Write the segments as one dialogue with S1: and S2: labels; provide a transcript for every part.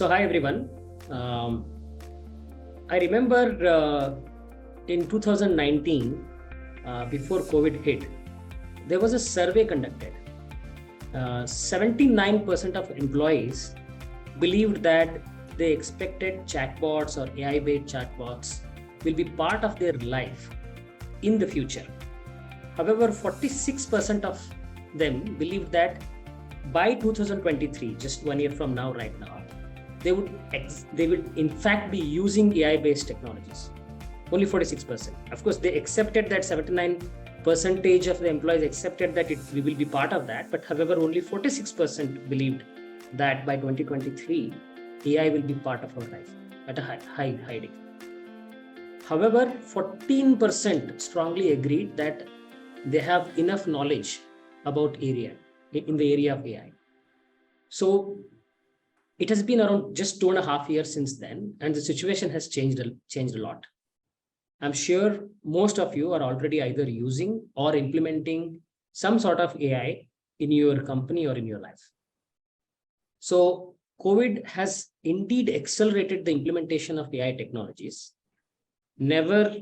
S1: So hi everyone. I remember in 2019, before COVID hit, there was a survey conducted. 79% of employees believed that they expected chatbots or AI-based chatbots will be part of their life in the future. However, 46% of them believed that by 2023, just 1 year from now, right now, they would in fact be using AI-based technologies. Only 46%. Of course, they accepted that 79% of the employees accepted that we will be part of that. But however, only 46% believed that by 2023, AI will be part of our life at a high degree. However, 14% strongly agreed that they have enough knowledge about in the area of AI. So it has been around just 2.5 years since then, and the situation has changed a lot. I'm sure most of you are already either using or implementing some sort of AI in your company or in your life. So COVID has indeed accelerated the implementation of AI technologies. Never,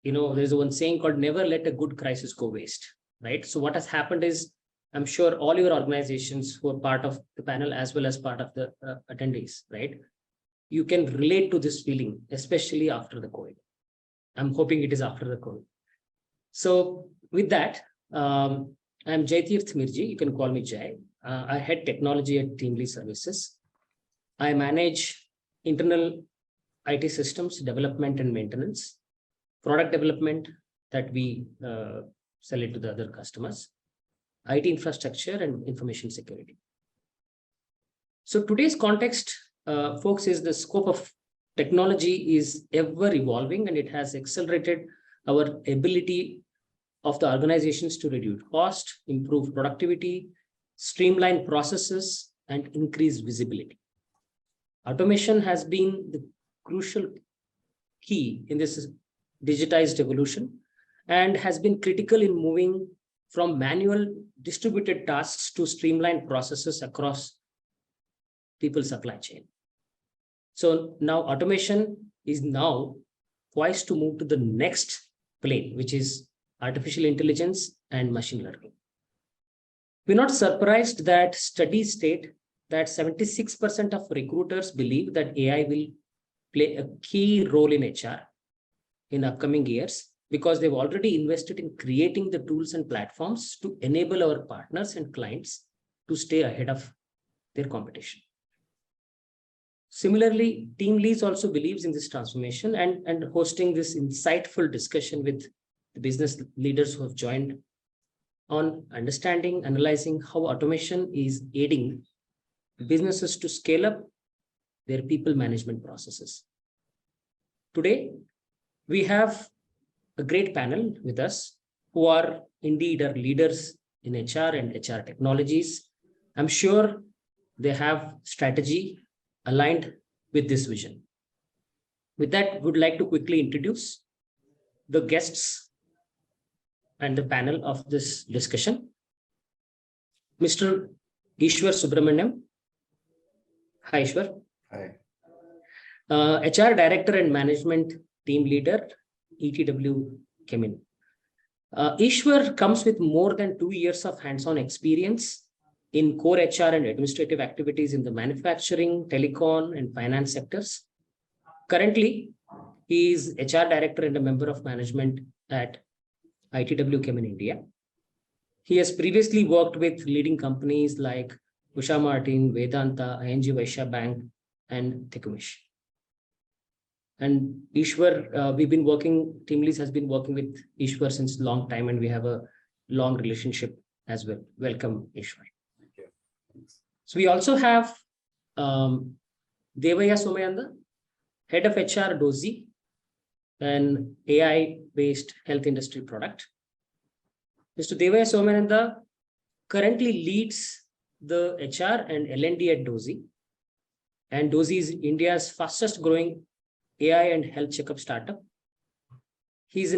S1: there's one saying called never let a good crisis go waste, right? So what has happened is, I'm sure all your organizations who are part of the panel as well as part of the attendees, right? You can relate to this feeling, especially after the COVID. I'm hoping it is after the COVID. So with that, I'm Jaitirth Mirji. You can call me Jai. I head technology at TeamLease Services. I manage internal IT systems, development and maintenance, product development that we sell it to the other customers, IT infrastructure and information security. So today's context, folks, is the scope of technology is ever evolving, and it has accelerated our ability of the organizations to reduce cost, improve productivity, streamline processes, and increase visibility. Automation has been the crucial key in this digitized evolution and has been critical in moving from manual distributed tasks to streamlined processes across people's supply chain. So now automation is now poised to move to the next plane, which is artificial intelligence and machine learning. We're not surprised that studies state that 76% of recruiters believe that AI will play a key role in HR in upcoming years, because they've already invested in creating the tools and platforms to enable our partners and clients to stay ahead of their competition. Similarly, TeamLease also believes in this transformation and hosting this insightful discussion with the business leaders who have joined on understanding, analyzing how automation is aiding businesses to scale up their people management processes. Today, we have a great panel with us who are indeed our leaders in HR and HR technologies. I'm sure they have strategy aligned with this vision. With that, would like to quickly introduce the guests and the panel of this discussion. Mr. Ishwar Subramaniam. Hi, Ishwar.
S2: Hi.
S1: HR Director and Management Team Leader, ETW Kemin. Ishwar comes with more than 2 years of hands-on experience in core HR and administrative activities in the manufacturing, telecom, and finance sectors. Currently, he is HR Director and a member of management at ITW Kemin India. He has previously worked with leading companies like Usha Martin, Vedanta, ING Vaishya Bank, and Tekumish. And Ishwar, TeamLease has been working with Ishwar since a long time, and we have a long relationship as well. Welcome, Ishwar.
S2: Thank you. Thanks.
S1: So we also have Devaya Somayanda, Head of HR Dozy, an AI-based health industry product. Mr. Devaya Somayanda currently leads the HR and L&D at Dozy. And Dozy is India's fastest growing AI and health checkup startup. He has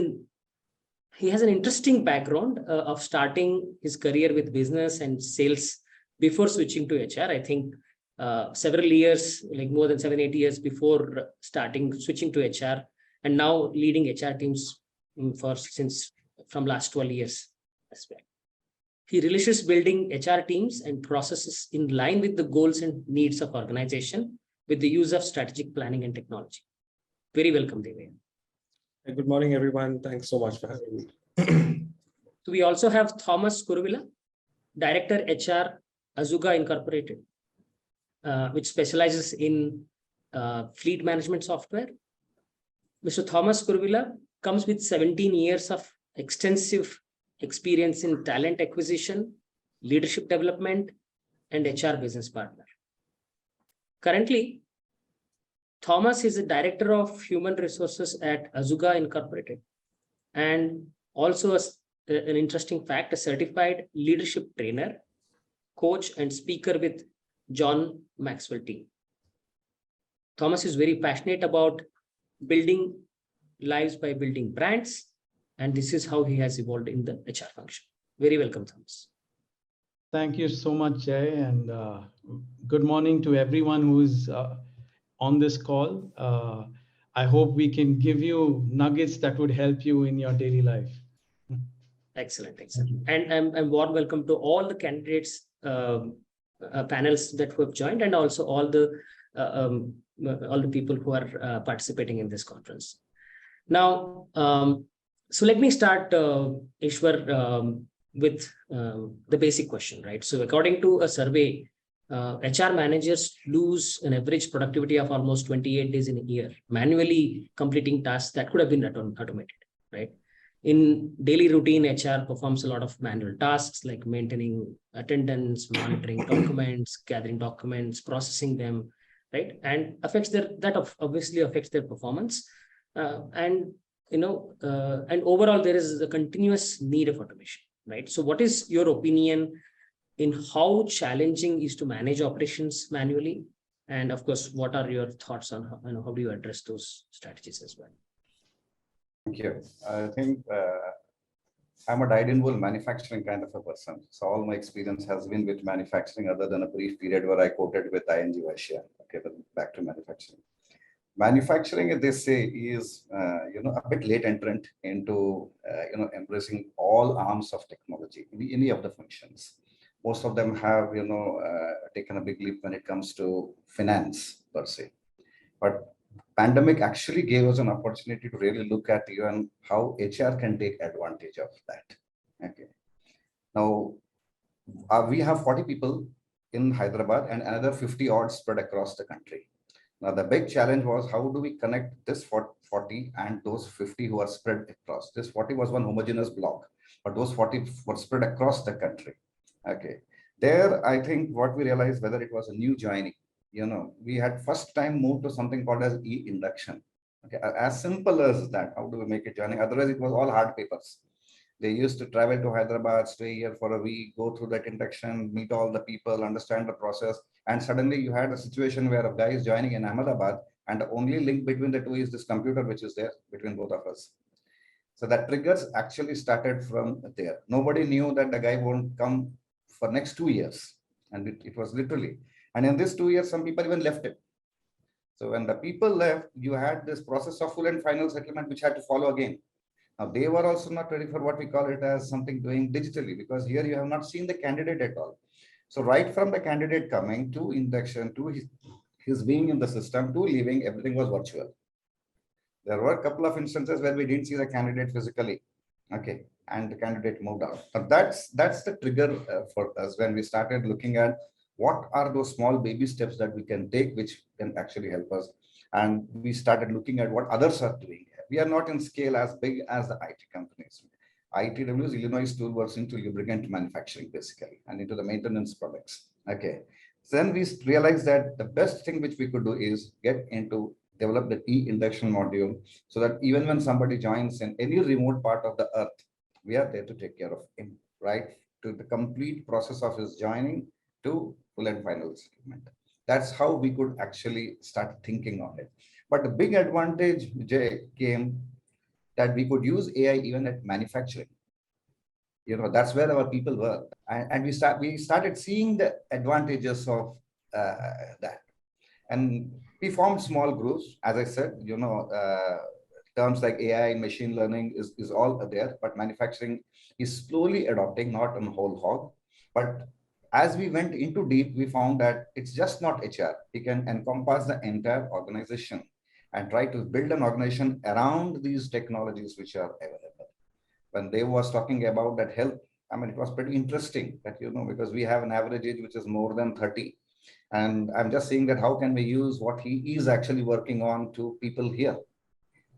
S1: an interesting background of starting his career with business and sales before switching to HR. I think several years, like more than 7-8 years before switching to HR, and now leading HR teams from last 12 years as well. He relishes building HR teams and processes in line with the goals and needs of organization with the use of strategic planning and technology. Very welcome, Devayan.
S2: Good morning, everyone. Thanks so much for having me.
S1: So we also have Thomas Kuruvilla, Director HR, Azuga Incorporated, which specializes in fleet management software. Mr. Thomas Kuruvilla comes with 17 years of extensive experience in talent acquisition, leadership development, and HR business partner. Currently, Thomas is a Director of Human Resources at Azuga Incorporated, and also an interesting fact, a certified leadership trainer, coach, and speaker with John Maxwell team. Thomas is very passionate about building lives by building brands, and this is how he has evolved in the HR function. Very welcome, Thomas.
S3: Thank you so much, Jay, and good morning to everyone who's on this call. I hope we can give you nuggets that would help you in your daily life.
S1: Excellent. And warm welcome to all the candidates, panels that who have joined, and also all the people who are participating in this conference. Now, so let me start, Ishwar, with the basic question, right? So according to a survey, HR managers lose an average productivity of almost 28 days in a year, manually completing tasks that could have been automated, right? In daily routine, HR performs a lot of manual tasks like maintaining attendance, monitoring documents, gathering documents, processing them, right? And obviously affects their performance. And overall, there is a continuous need of automation, right? So what is your opinion in how challenging is to manage operations manually? And of course, what are your thoughts on how do you address those strategies as well?
S4: Thank you. I think I'm a dyed-in-wool manufacturing kind of a person. So all my experience has been with manufacturing, other than a brief period where I quoted with ING Russia. Okay, but back to manufacturing. Manufacturing, they say, is a bit late entrant into embracing all arms of technology in any of the functions. Most of them have taken a big leap when it comes to finance per se. But pandemic actually gave us an opportunity to really look at even how HR can take advantage of that. Okay. Now we have 40 people in Hyderabad and another 50 odd spread across the country. Now, the big challenge was how do we connect this 40 and those 50 who are spread across. This 40 was one homogeneous block, but those 40 were spread across the country. Okay. There, I think what we realized, whether it was a new joining, we had first time moved to something called as e-induction. Okay. As simple as that, how do we make it joining? Otherwise, it was all hard papers. They used to travel to Hyderabad, stay here for a week, go through that induction, meet all the people, understand the process. And suddenly you had a situation where a guy is joining in Ahmedabad and the only link between the two is this computer, which is there between both of us. So that triggers actually started from there. Nobody knew that the guy won't come for next 2 years. And it was literally. And in this 2 years, some people even left it. So when the people left, you had this process of full and final settlement, which had to follow again. Now, they were also not ready for what we call it as something doing digitally, because here you have not seen the candidate at all. So right from the candidate coming to induction, to his being in the system, to leaving, everything was virtual. There were a couple of instances where we didn't see the candidate physically. Okay. And the candidate moved out. But that's the trigger for us when we started looking at what are those small baby steps that we can take, which can actually help us. And we started looking at what others are doing. We are not in scale as big as the IT companies. ITW's Illinois tool works into lubricant manufacturing, basically, and into the maintenance products. Okay. So then we realized that the best thing which we could do is get into develop the e-induction module so that even when somebody joins in any remote part of the earth, we are there to take care of him, right? To the complete process of his joining to full and final settlement. That's how we could actually start thinking on it. But the big advantage, Jay, came that we could use AI even at manufacturing. That's where our people were. And we started seeing the advantages of that. And we formed small groups. As I said, terms like AI, machine learning is all there, but manufacturing is slowly adopting, not on whole hog. But as we went into deep, we found that it's just not HR. We can encompass the entire organization and try to build an organization around these technologies which are available. When they was talking about that health, I mean, it was pretty interesting that, because we have an average age which is more than 30. And I'm just saying that how can we use what he is actually working on to people here?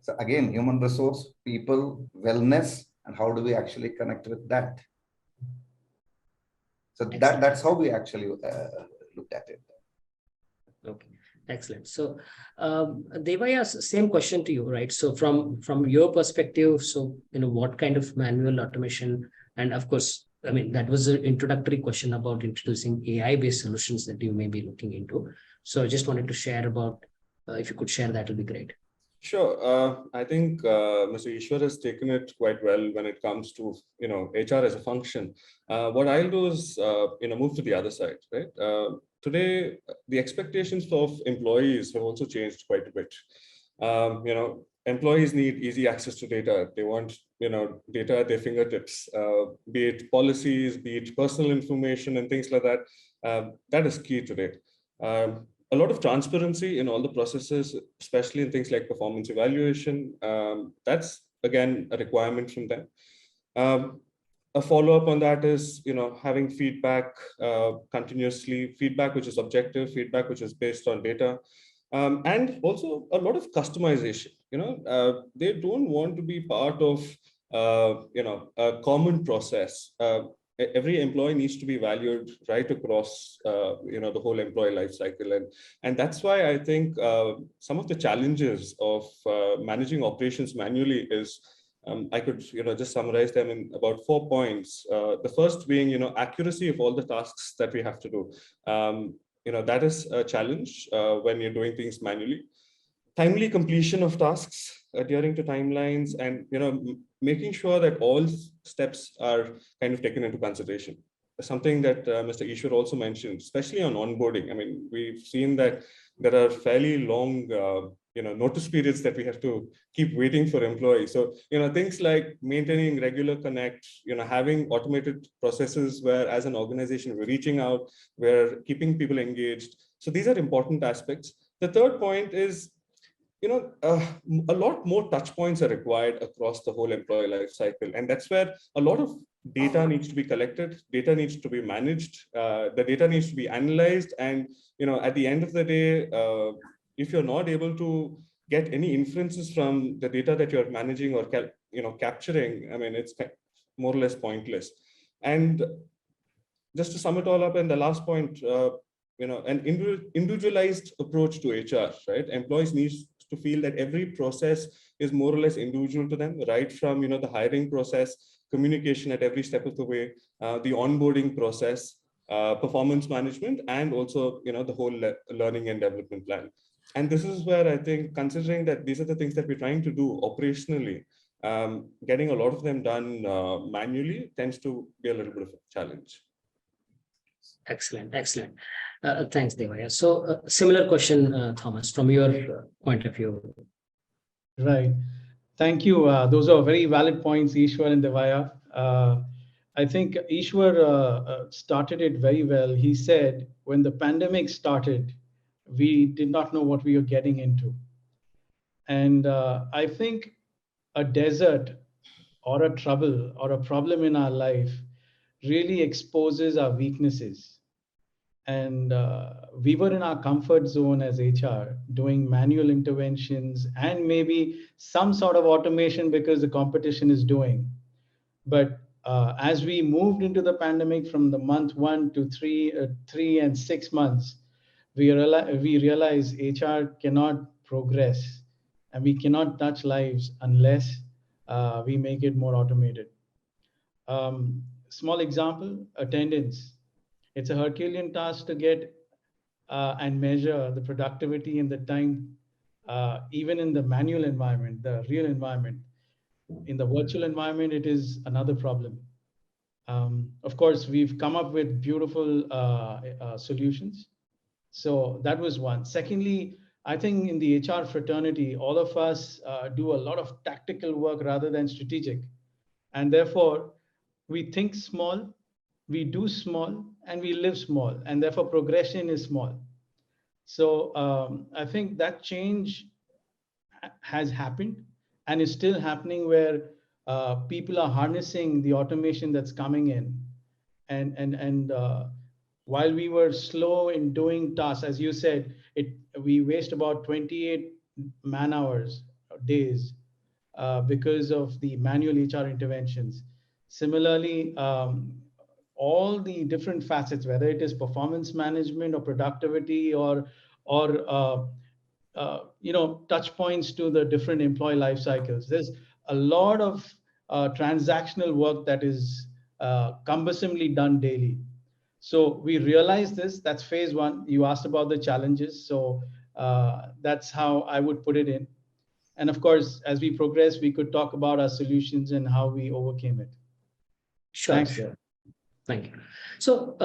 S4: So again, human resource, people, wellness, and how do we actually connect with that? So that's how we actually looked at it.
S1: Okay, excellent. So Devaya, same question to you, right? So from your perspective, so what kind of manual automation, and of course, I mean, that was an introductory question about introducing AI-based solutions that you may be looking into. So I just wanted to share about, if you could share, that will be great.
S2: Sure. I think Mr. Ishwar has taken it quite well when it comes to HR as a function. What I'll do is move to the other side, right? Today, the expectations of employees have also changed quite a bit. Employees need easy access to data. They want data at their fingertips, be it policies, be it personal information, and things like that. That is key today. A lot of transparency in all the processes, especially in things like performance evaluation. That's again a requirement from them. A follow-up on that is having feedback continuously, feedback which is objective, feedback which is based on data, and also a lot of customization. They don't want to be part of a common process. Every employee needs to be valued right across the whole employee life cycle, and that's why I think some of the challenges of managing operations manually is I could just summarize them in about 4 points. The first being accuracy of all the tasks that we have to do. That is a challenge when you're doing things manually. Timely completion of tasks, adhering to timelines, and making sure that all steps are kind of taken into consideration. Something that Mr. Ishwar also mentioned, especially on onboarding. I mean, we've seen that there are fairly long notice periods that we have to keep waiting for employees. So things like maintaining regular connect, having automated processes where as an organization we're reaching out, we're keeping people engaged. So these are important aspects. The third point is a lot more touch points are required across the whole employee life cycle. And that's where a lot of data needs to be collected, data needs to be managed, the data needs to be analyzed. And, at the end of the day, if you're not able to get any inferences from the data that you're managing or, capturing, I mean, it's more or less pointless. And just to sum it all up, and the last point, an individualized approach to HR, right? Employees need to feel that every process is more or less individual to them, right from the hiring process, communication at every step of the way, the onboarding process, performance management, and also the whole learning and development plan. And this is where I think, considering that these are the things that we're trying to do operationally, getting a lot of them done manually tends to be a little bit of a challenge.
S1: Excellent. Thanks, Devaya. So similar question, Thomas, from your point of view.
S3: Right. Thank you. Those are very valid points, Ishwar and Devaya. I think Ishwar started it very well. He said, when the pandemic started, we did not know what we were getting into. And I think a desert or a trouble or a problem in our life really exposes our weaknesses. And we were in our comfort zone as HR, doing manual interventions and maybe some sort of automation because the competition is doing. But as we moved into the pandemic from the month 1 to 3 and 6 months, we realized HR cannot progress and we cannot touch lives unless we make it more automated. Small example, attendance. It's a Herculean task to get and measure the productivity and the time, even in the manual environment, the real environment. In the virtual environment, it is another problem. Of course, we've come up with beautiful solutions. So that was one. Secondly, I think in the HR fraternity, all of us do a lot of tactical work rather than strategic. And therefore, we think small, we do small, and we live small. And therefore, progression is small. So I think that change has happened and is still happening, where people are harnessing the automation that's coming in. And while we were slow in doing tasks, as you said, we waste about 28 man hours, days, because of the manual HR interventions. Similarly, all the different facets, whether it is performance management or productivity or touch points to the different employee life cycles, there's a lot of transactional work that is cumbersomely done daily. So we realize this. That's phase one. You asked about the challenges, so that's how I would put it in. And of course, as we progress, we could talk about our solutions and how we overcame it.
S1: Sure.
S3: Thanks.
S1: Sure. Thank you. So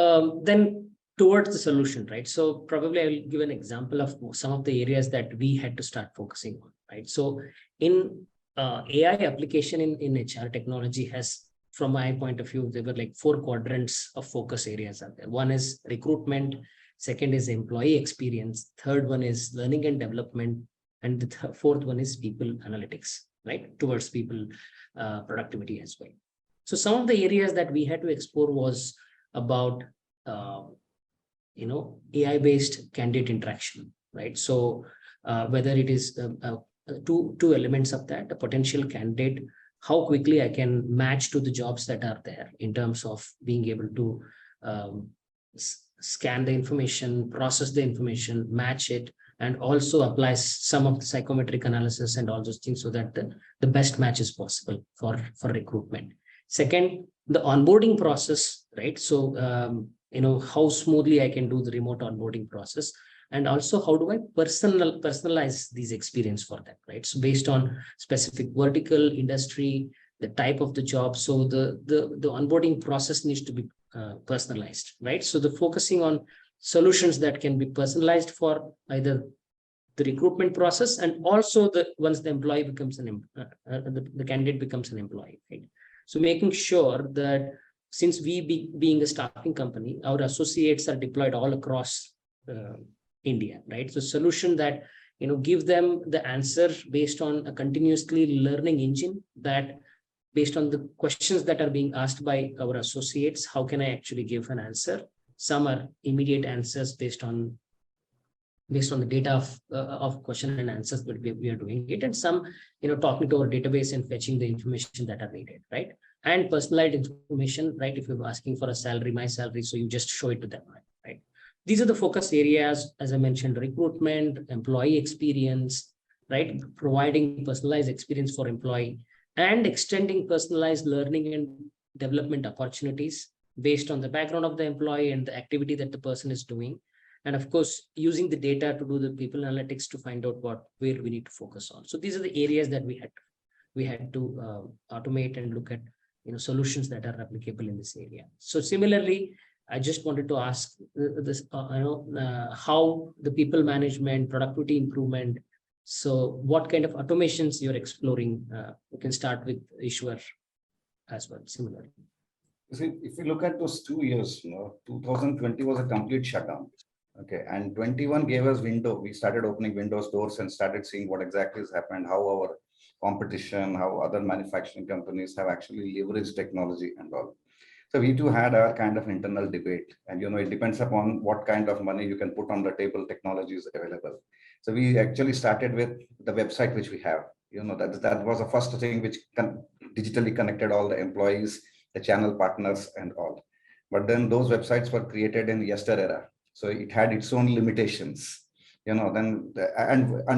S1: then towards the solution, right? So probably I'll give an example of some of the areas that we had to start focusing on, right? So in AI application in HR technology has, from my point of view, there were like 4 quadrants of focus areas out there. One is recruitment, second is employee experience, third one is learning and development, and the fourth one is people analytics, right? Towards people productivity as well. So some of the areas that we had to explore was about, AI-based candidate interaction, right? So whether it is two elements of that, a potential candidate, how quickly I can match to the jobs that are there in terms of being able to scan the information, process the information, match it, and also apply some of the psychometric analysis and all those things so that the best match is possible for recruitment. Second, the onboarding process, right? So, how smoothly I can do the remote onboarding process. And also, how do I personalize these experience for them, right? So based on specific vertical, industry, the type of the job. So the onboarding process needs to be personalized, right? So the focusing on solutions that can be personalized for either the recruitment process and also once the employee becomes the candidate becomes an employee, right? So making sure that since being a staffing company, our associates are deployed all across India, right? So solution that, give them the answer based on a continuously learning engine, that based on the questions that are being asked by our associates, how can I actually give an answer? Some are immediate answers based on the data of question and answers, but we are doing it. And some, talking to our database and fetching the information that are needed, right? And personalized information, right? If you're asking for a salary, my salary, so you just show it to them, right? These are the focus areas, as I mentioned: recruitment, employee experience, right? Providing personalized experience for employee and extending personalized learning and development opportunities based on the background of the employee and the activity that the person is doing. And of course, using the data to do the people analytics to find out where we need to focus on. So these are the areas that we had to automate and look at, solutions that are applicable in this area. So similarly, I just wanted to ask this, how the people management, productivity improvement. So what kind of automations you're exploring? We can start with Ishwar as well, similarly.
S4: See, if you look at those 2 years, 2020 was a complete shutdown. Okay, and 21 gave us window. We started opening windows, doors, and started seeing what exactly has happened, how our competition, how other manufacturing companies have actually leveraged technology and all. So we too had our kind of internal debate, and it depends upon what kind of money you can put on the table. Technology is available. So we actually started with the website which we have. That was the first thing which digitally connected all the employees, the channel partners, and all. But then those websites were created in yesterera. So it had its own limitations, and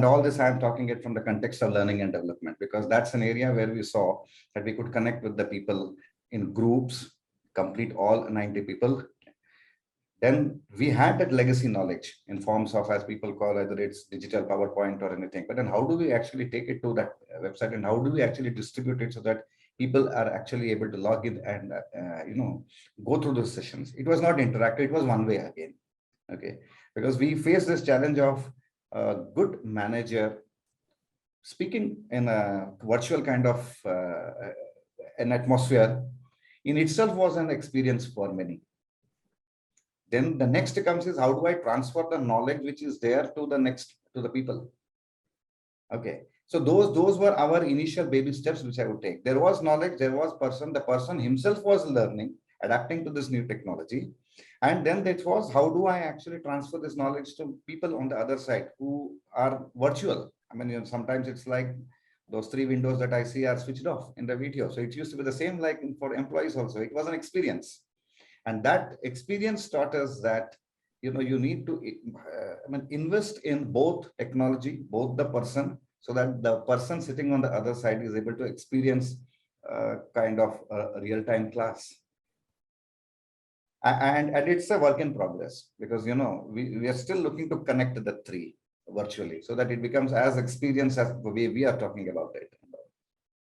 S4: all this I'm talking it from the context of learning and development, because that's an area where we saw that we could connect with the people in groups, complete all 90 people. Then we had that legacy knowledge in forms of, as people call, either it's digital PowerPoint or anything. But then how do we actually take it to that website, and how do we actually distribute it so that people are actually able to log in and go through those sessions? It was not interactive. It was one way again. Okay, because we face this challenge of a good manager speaking in a virtual kind of an atmosphere in itself was an experience for many. Then the next comes is, how do I transfer the knowledge which is there to the people? Okay. So those were our initial baby steps which I would take. There was knowledge, there was the person himself was learning, adapting to this new technology. And then it was, how do I actually transfer this knowledge to people on the other side who are virtual? I mean, sometimes it's like those 3 windows that I see are switched off in the video. So it used to be the same like for employees also. It was an experience. And that experience taught us that, you need to invest in both technology, both the person, so that the person sitting on the other side is able to experience kind of a real-time class. And it's a work in progress, because, we are still looking to connect the 3 virtually so that it becomes as experience as the way we are talking about it.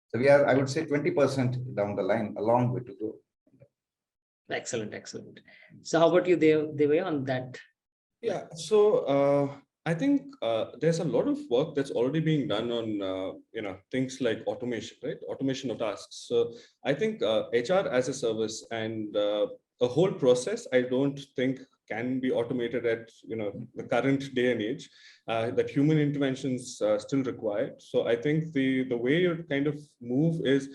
S4: So we are, I would say, 20% down the line, a long way to go.
S1: Excellent, excellent. So how about you, Dev, on that?
S2: Yeah, so I think there's a lot of work that's already being done on things like automation, right? Automation of tasks. So I think HR as a service and a whole process, I don't think can be automated at the current day and age. That human interventions still required. So I think the way you kind of move is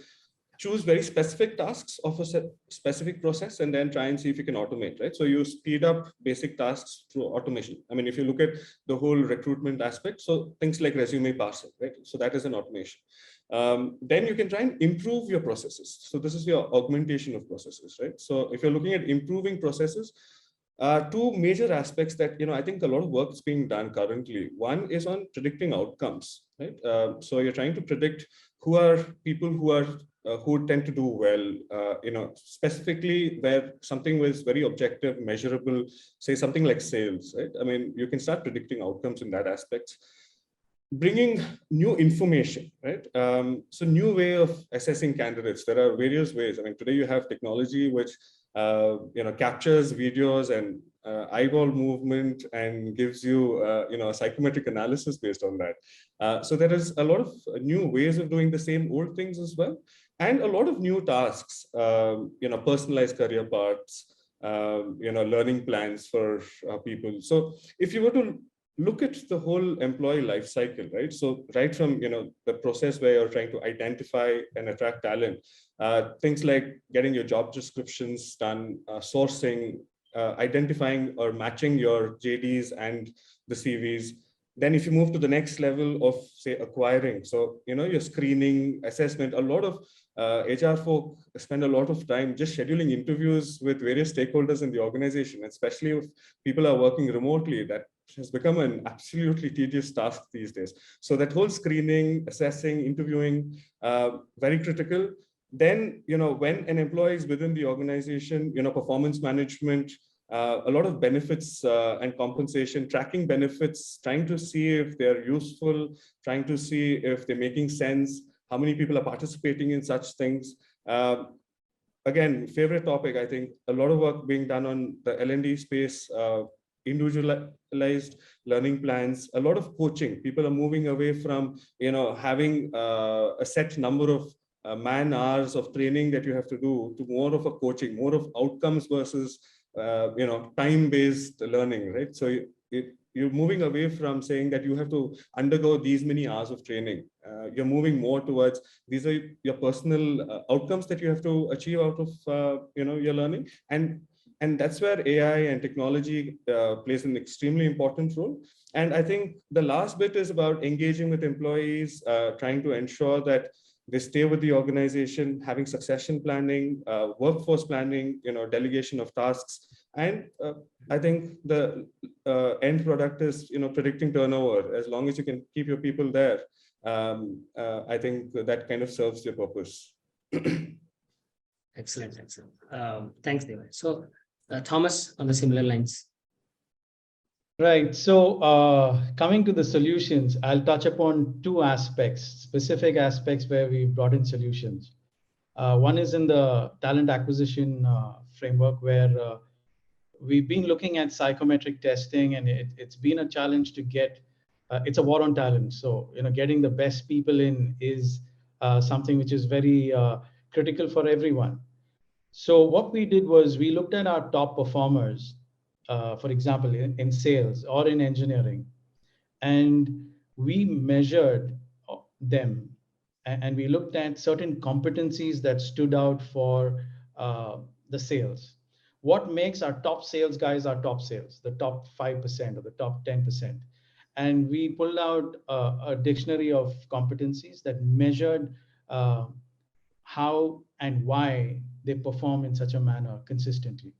S2: choose very specific tasks of a specific process and then try and see if you can automate, right? So you speed up basic tasks through automation. I mean, if you look at the whole recruitment aspect, so things like resume parsing, right? So that is an automation. Then you can try and improve your processes. So this is your augmentation of processes, right? So if you're looking at improving processes, 2 major aspects that, I think a lot of work is being done currently. One is on predicting outcomes, right? So you're trying to predict who are people who tend to do well, specifically where something was very objective, measurable, say something like sales, right? I mean, you can start predicting outcomes in that aspect. Bringing new information, right? So new way of assessing candidates. There are various ways. I mean, today you have technology which captures videos and eyeball movement and gives you a psychometric analysis based on that. So there is a lot of new ways of doing the same old things as well, and a lot of new tasks. Personalized career paths, learning plans for people. So if you were to look at the whole employee life cycle, right? So right from the process where you're trying to identify and attract talent, things like getting your job descriptions done, sourcing, identifying or matching your JDs and the CVs. Then if you move to the next level of, say, acquiring, so your screening, assessment, a lot of HR folk spend a lot of time just scheduling interviews with various stakeholders in the organization, especially if people are working remotely. That has become an absolutely tedious task these days. So that whole screening, assessing, interviewing, very critical. Then, when an employee is within the organization, performance management, a lot of benefits and compensation, tracking benefits, trying to see if they're useful, trying to see if they're making sense, how many people are participating in such things. Again, favorite topic, I think a lot of work being done on the L&D space, individualized learning plans, a lot of coaching. People are moving away from, having a set number of man hours of training that you have to do to more of a coaching, more of outcomes versus, time-based learning, right? So you're moving away from saying that you have to undergo these many hours of training. You're moving more towards these are your personal outcomes that you have to achieve out of your learning, and that's where AI and technology plays an extremely important role. And I think the last bit is about engaging with employees, trying to ensure that they stay with the organization, having succession planning, workforce planning, delegation of tasks. And I think the end product is, predicting turnover. As long as you can keep your people there, I think that kind of serves your purpose.
S1: Excellent, excellent. Thanks, Deva. So Thomas, on the similar lines.
S3: Right. So coming to the solutions, I'll touch upon 2 aspects, specific aspects where we brought in solutions. One is in the talent acquisition framework, where we've been looking at psychometric testing, and it's been a challenge to get. It's a war on talent. So getting the best people in is something which is very critical for everyone. So what we did was we looked at our top performers, for example, in sales or in engineering, and we measured them, and we looked at certain competencies that stood out for the sales. What makes our top sales guys our top sales, the top 5% or the top 10%? And we pulled out a dictionary of competencies that measured how and why they perform in such a manner consistently.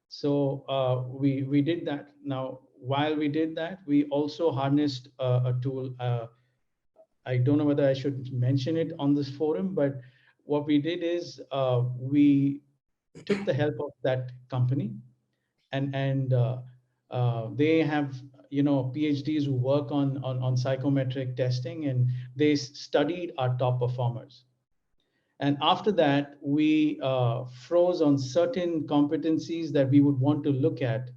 S3: So we did that. Now, while we did that, we also harnessed a tool. I don't know whether I should mention it on this forum, but what we did is we took the help of that company, and they have PhDs who work on psychometric testing, and they studied our top performers. And after that, we froze on certain competencies that we would want to look at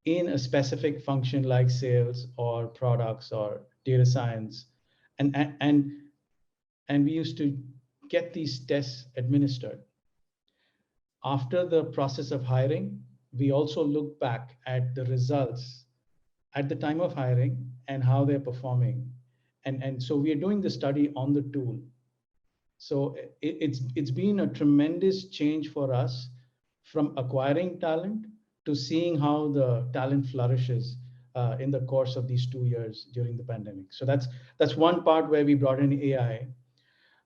S3: in a specific function like sales or products or data science. And we used to get these tests administered. After the process of hiring, we also look back at the results at the time of hiring and how they're performing. And so we are doing the study on the tool. So it's been a tremendous change for us from acquiring talent to seeing how the talent flourishes in the course of these 2 years during the pandemic. So that's one part where we brought in AI.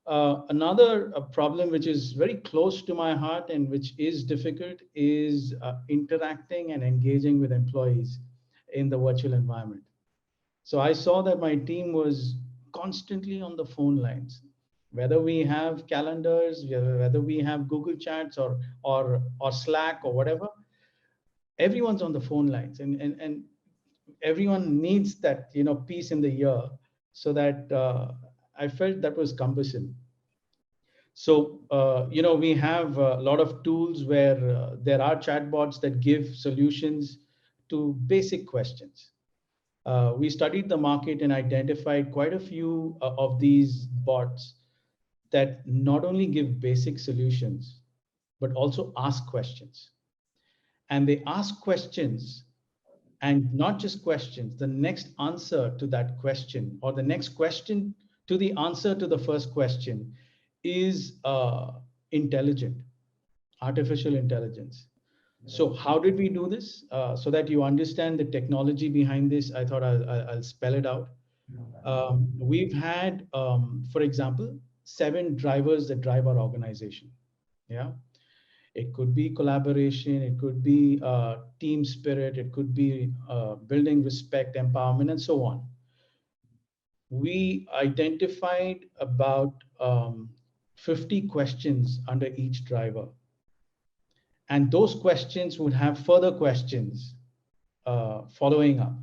S3: Another problem which is very close to my heart and which is difficult is interacting and engaging with employees in the virtual environment. So I saw that my team was constantly on the phone lines. Whether we have calendars, whether we have Google Chats or Slack or whatever, everyone's on the phone lines, and everyone needs that piece in the ear, so that I felt that was cumbersome. So we have a lot of tools where there are chatbots that give solutions to basic questions. We studied the market and identified quite a few of these bots that not only give basic solutions, but also ask questions. And they ask questions, and not just questions, the next answer to that question or the next question to the answer to the first question is intelligent, artificial intelligence. So how did we do this? So that you understand the technology behind this, I thought I'll spell it out. We've had, for example, 7 drivers that drive our organization. Yeah, it could be collaboration, it could be team spirit, it could be building respect, empowerment, and so on. We identified about 50 questions under each driver, and those questions would have further questions following up.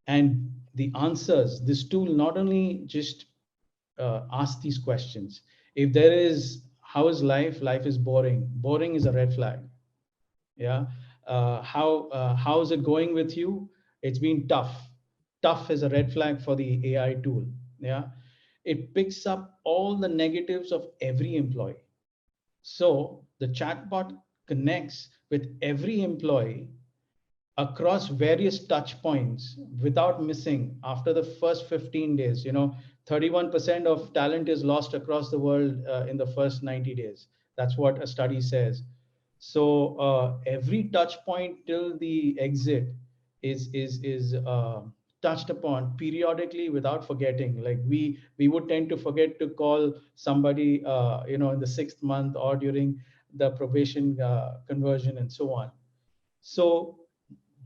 S3: And the answers, this tool not only just ask these questions. If there is, how is life? Life is boring. Boring is a red flag. Yeah. How is it going with you? It's been tough. Tough is a red flag for the AI tool. Yeah. It picks up all the negatives of every employee. So the chatbot connects with every employee across various touch points without missing. After the first 15 days, 31% of talent is lost across the world in the first 90 days. That's what a study says. So every touch point till the exit is touched upon periodically without forgetting. Like we would tend to forget to call somebody, in the 6th month or during the probation conversion and so on. So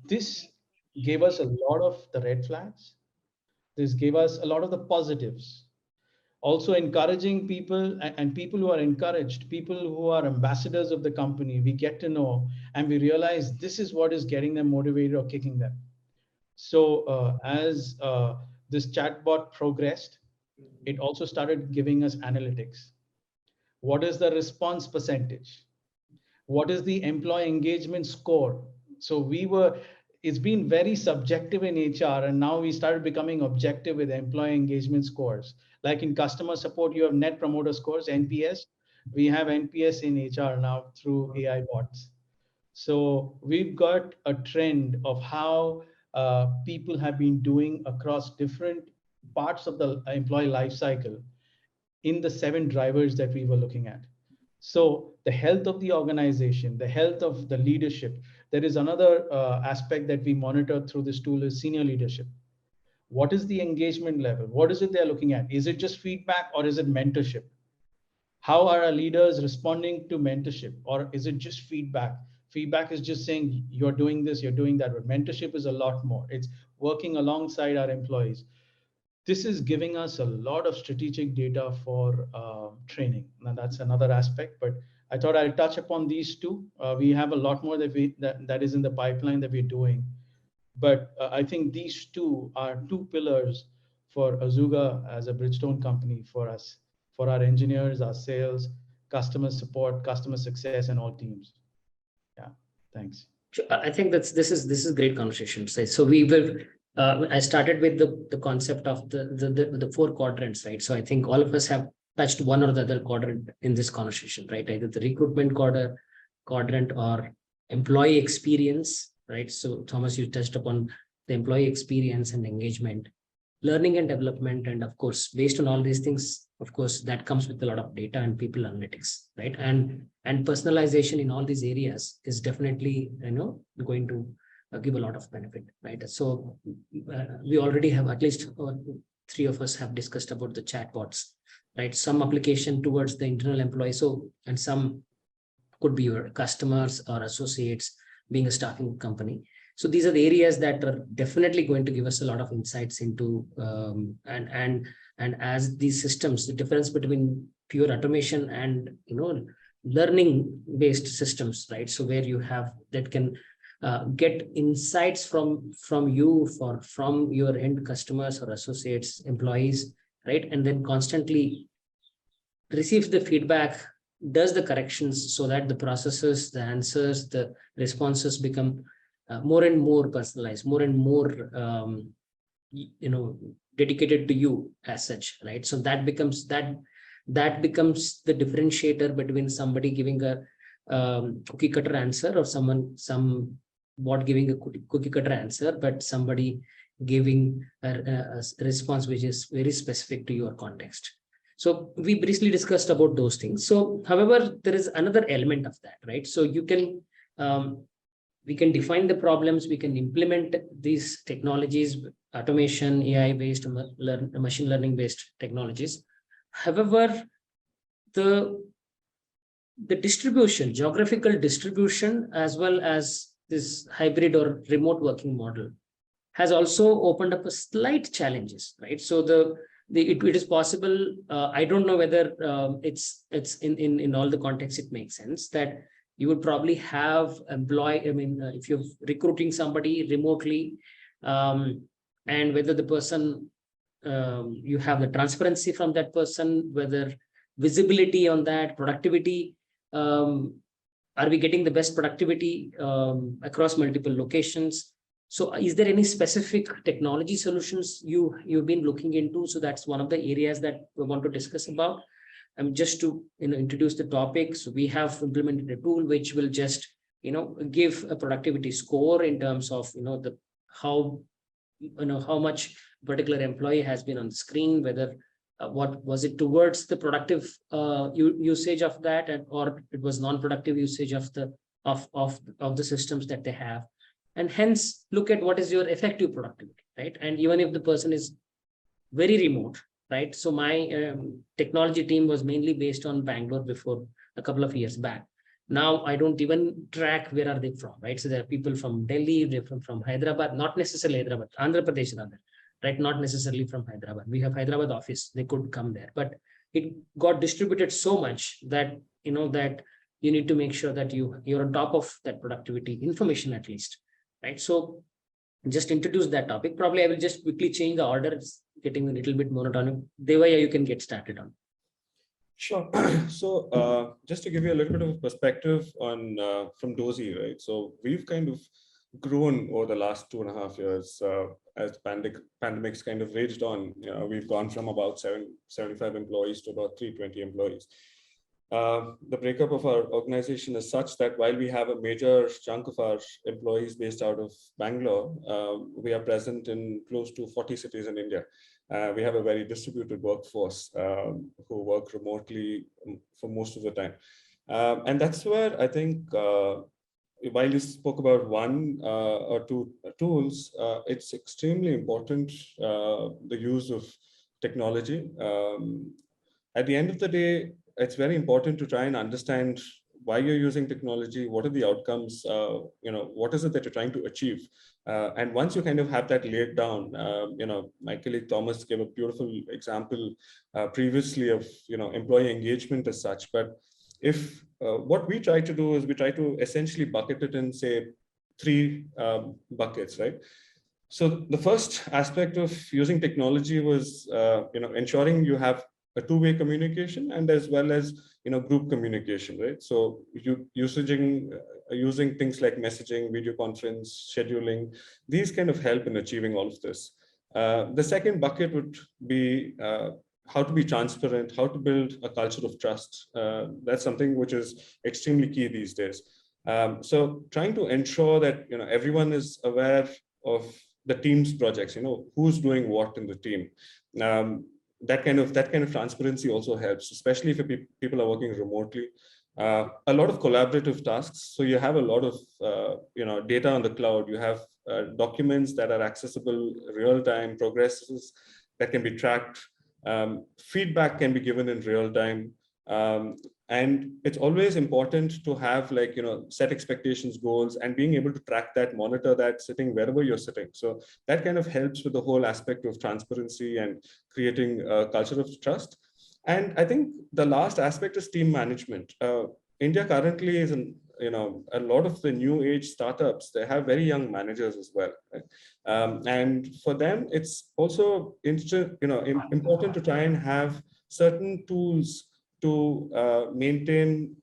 S3: this gave us a lot of the red flags. This gave us a lot of the positives. Also encouraging people, and people who are encouraged, people who are ambassadors of the company, we get to know and we realize this is what is getting them motivated or kicking them. So as this chatbot progressed, it also started giving us analytics. What is the response percentage? what is the employee engagement score? So it's been very subjective in HR, and now we started becoming objective with employee engagement scores. Like in customer support, you have net promoter scores, NPS. We have NPS in HR now through AI bots. So we've got a trend of how people have been doing across different parts of the employee life cycle in the 7 drivers that we were looking at. So the health of the organization, the health of the leadership. There is another aspect that we monitor through this tool is senior leadership. What is the engagement level? What is it they're looking at? Is it just feedback or is it mentorship? How are our leaders responding to mentorship, or is it just feedback? Feedback is just saying you're doing this, you're doing that, but mentorship is a lot more. It's working alongside our employees. This is giving us a lot of strategic data for training. Now that's another aspect, but I thought I'll touch upon these two. We have a lot more that is in the pipeline that we're doing. But I think these two are 2 pillars for Azuga as a Bridgestone company for us, for our engineers, our sales, customer support, customer success, and all teams. Yeah, thanks.
S1: I think this is great conversation. So we will. I started with the concept of the 4 quadrants, right? So I think all of us have touched one or the other quadrant in this conversation, right? Either the recruitment quadrant or employee experience, right? So Thomas, you touched upon the employee experience and engagement, learning and development, and of course, based on all these things, of course, that comes with a lot of data and people analytics, right? And personalization in all these areas is definitely, going to give a lot of benefit, right? So we already have at least 3 of us have discussed about the chatbots, right? Some application towards the internal employee, and some could be your customers or associates being a staffing company. So these are the areas that are definitely going to give us a lot of insights into, and as these systems, the difference between pure automation and learning based systems, right? So where you have that can get insights from you from your end customers or associates, employees, right? And then constantly receives the feedback, does the corrections so that the processes, the answers, the responses become more and more personalized, more and more dedicated to you as such, right? So that becomes the differentiator between somebody giving a cookie cutter answer or some bot giving a cookie cutter answer, but somebody giving a response which is very specific to your context. So we briefly discussed about those things. So however, there is another element of that, right? So you can we can define the problems, we can implement these technologies, automation, AI based, machine learning based technologies. However, the distribution, geographical distribution, as well as this hybrid or remote working model has also opened up a slight challenges, right? So it is possible. I don't know whether it's in all the contexts it makes sense that you would probably have if you're recruiting somebody remotely, and whether the person you have the transparency from that person, whether visibility on that productivity. Are we getting the best productivity across multiple locations? So is there any specific technology solutions you've been looking into? So that's one of the areas that we want to discuss about. Just to introduce the topic. So we have implemented a tool which will just give a productivity score in terms of how much particular employee has been on the screen, whether what was it towards the productive usage of that, or it was non-productive usage of the systems that they have, and hence look at what is your effective productivity, right? And even if the person is very remote, right? So my technology team was mainly based on Bangalore before a couple of years back. Now I don't even track where are they from, right? So there are people from Delhi, they're from Hyderabad, not necessarily Hyderabad, Andhra Pradesh rather, right? Not necessarily from Hyderabad. We have Hyderabad office, they could come there, but it got distributed so much that that you need to make sure that you're on top of that productivity information at least, right? So just introduce that topic. Probably I will just quickly change the order. It's getting a little bit monotonic. Devaya, you can get started on.
S2: Sure. So just to give you a little bit of a perspective on from Dozy, right? So we've kind of grown over the last 2.5 years as pandemics kind of raged on. We've gone from about 75 employees to about 320 employees. The breakup of our organization is such that while we have a major chunk of our employees based out of Bangalore, we are present in close to 40 cities in India. We have a very distributed workforce who work remotely for most of the time. And that's where I think, while you spoke about one or two tools, it's extremely important, the use of technology. At the end of the day, it's very important to try and understand why you're using technology, what are the outcomes, what is it that you're trying to achieve. And once you kind of have that laid down, my colleague Thomas gave a beautiful example previously of, employee engagement as such. But if what we try to do is we try to essentially bucket it in, say, three buckets, right? So the first aspect of using technology was, ensuring you have a two-way communication and as well as group communication, right? So using things like messaging, video conference, scheduling, these kind of help in achieving all of this. The second bucket would be how to be transparent, how to build a culture of trust. That's something which is extremely key these days. So trying to ensure that everyone is aware of the team's projects, who's doing what in the team. That kind of transparency also helps, especially if people are working remotely. A lot of collaborative tasks. So you have a lot of data on the cloud. You have documents that are accessible real time, progresses that can be tracked. Feedback can be given in real time. And it's always important to have set expectations, goals, and being able to track that, monitor that, sitting wherever you're sitting. So that kind of helps with the whole aspect of transparency and creating a culture of trust. And I think the last aspect is team management. India currently is a lot of the new age startups, they have very young managers as well. Right? And for them, it's also important to try and have certain tools to maintain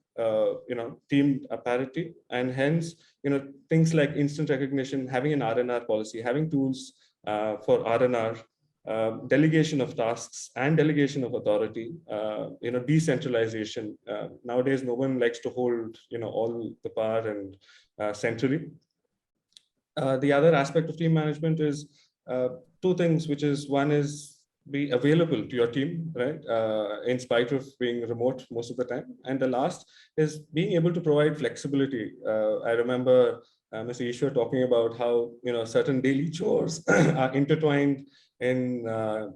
S2: team parity, and hence things like instant recognition, having an R&R policy, having tools for R&R, delegation of tasks and delegation of authority, decentralization. Nowadays, no one likes to hold all the power and centrally. The other aspect of team management is two things, which is one is be available to your team, right? In spite of being remote most of the time. And the last is being able to provide flexibility. I remember Mr. Ishwar talking about how certain daily chores are intertwined in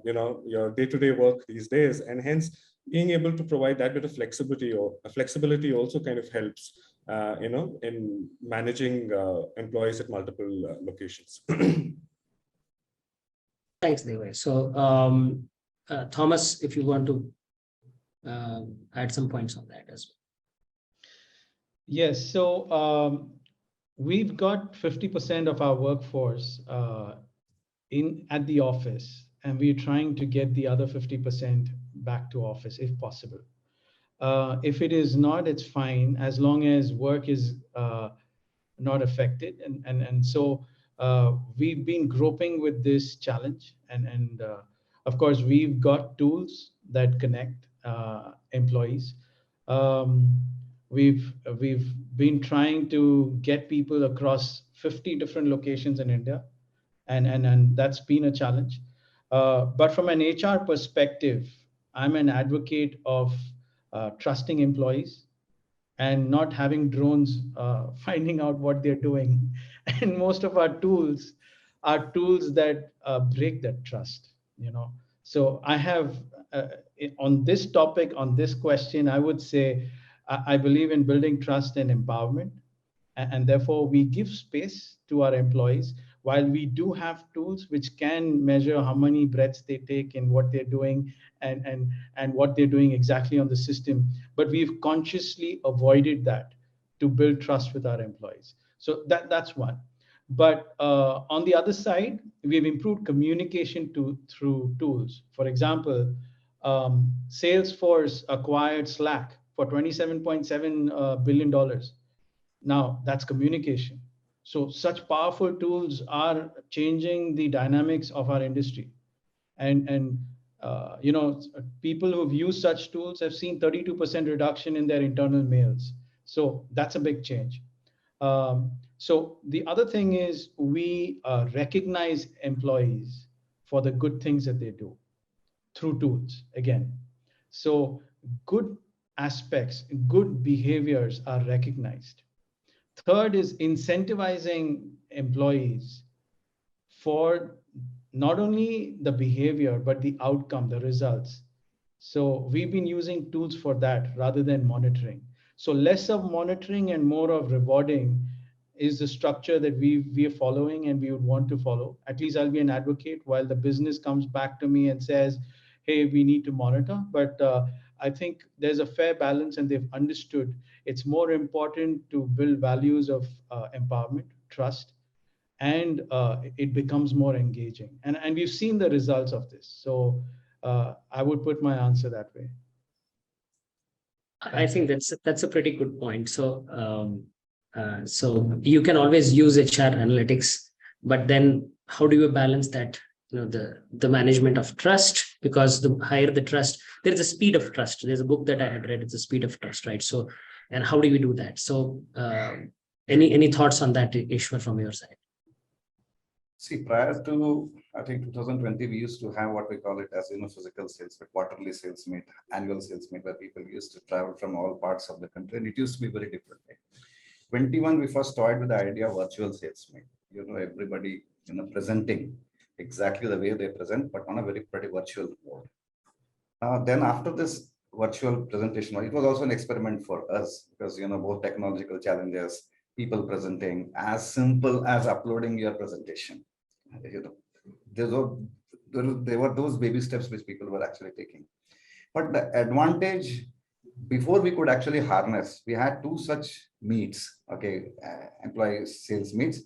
S2: your day-to-day work these days, and hence being able to provide that bit of flexibility also kind of helps in managing employees at multiple locations.
S1: Thanks, Devesh. So, Thomas, if you want to add some points on that as well.
S3: Yes. So we've got 50% of our workforce at the office, and we're trying to get the other 50% back to office if possible. If it is not, it's fine, as long as work is not affected. And so we've been groping with this challenge, and of course we've got tools that connect employees. We've been trying to get people across 50 different locations in India, and that's been a challenge. But from an HR perspective, I'm an advocate of trusting employees and not having drones finding out what they're doing. And most of our tools are tools that break that trust. So I have on this topic, on this question, I would say I believe in building trust and empowerment, and therefore we give space to our employees. While we do have tools which can measure how many breaths they take and what they're doing and what they're doing exactly on the system, but we've consciously avoided that to build trust with our employees. So that's one. But on the other side, we've improved communication through tools. For example, Salesforce acquired Slack for $27.7 billion. Now that's communication. So such powerful tools are changing the dynamics of our industry. And people who've used such tools have seen 32% reduction in their internal mails. So that's a big change. So the other thing is we recognize employees for the good things that they do through tools again. So good aspects, good behaviors are recognized. Third is incentivizing employees for not only the behavior, but the outcome, the results. So we've been using tools for that rather than monitoring. So less of monitoring and more of rewarding is the structure that we are following and we would want to follow. At least I'll be an advocate while the business comes back to me and says, hey, we need to monitor. But I think there's a fair balance and they've understood it's more important to build values of empowerment, trust, and it becomes more engaging. And we've seen the results of this. So I would put my answer that way.
S1: I think that's a pretty good point. So so you can always use HR analytics, but then how do you balance that? The management of trust, because the higher the trust, there is a speed of trust. There's a book that I had read. It's the speed of trust, right? So, and how do we do that? So, any thoughts on that, Ishwar, from your side?
S4: See, prior to, I think 2020, we used to have what we call it as, physical sales, the quarterly sales meet, annual sales meet, where people used to travel from all parts of the country. And it used to be very different. 21, we first started with the idea of virtual sales meet. Everybody, presenting exactly the way they present, but on a very pretty virtual mode. Then after this virtual presentation, it was also an experiment for us because, both technological challenges, people presenting, as simple as uploading your presentation. There were those baby steps which people were actually taking. But the advantage, before we could actually harness, we had two such meets, employee sales meets.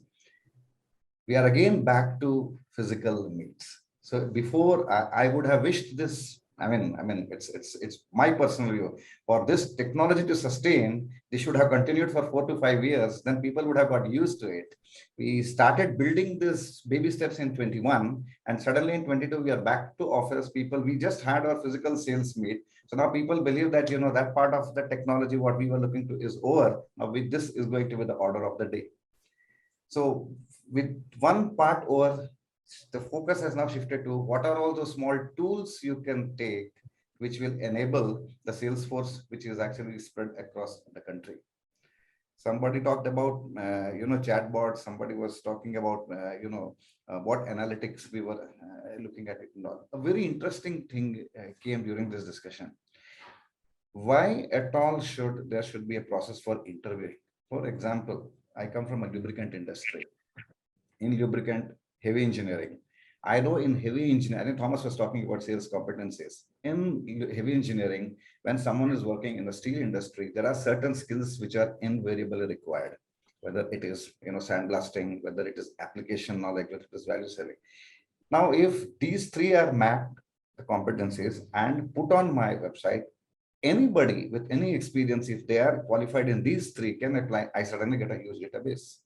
S4: We are again back to physical meets. So before, I would have wished this. It's my personal view. For this technology to sustain, this should have continued for 4 to 5 years. Then people would have got used to it. We started building this baby steps in 21, and suddenly in 22 we are back to office. We just had our physical sales meet. So now people believe that that part of the technology what we were looking to is over. Now this is going to be the order of the day. So with one part over, the focus has now shifted to what are all those small tools you can take which will enable the sales force, which is actually spread across the country. Somebody talked about chatbots. Somebody was talking about what analytics we were looking at it. A very interesting thing came during this discussion. Why at all there should be a process for interviewing? For example, I come from a lubricant industry. In lubricant, heavy engineering. I know in heavy engineering, Thomas was talking about sales competencies. In heavy engineering, when someone is working in the steel industry, there are certain skills which are invariably required, whether it is sandblasting, whether it is application knowledge, whether it is value selling. Now, if these three are mapped, the competencies, and put on my website, anybody with any experience, if they are qualified in these three, can apply. I suddenly get a huge database.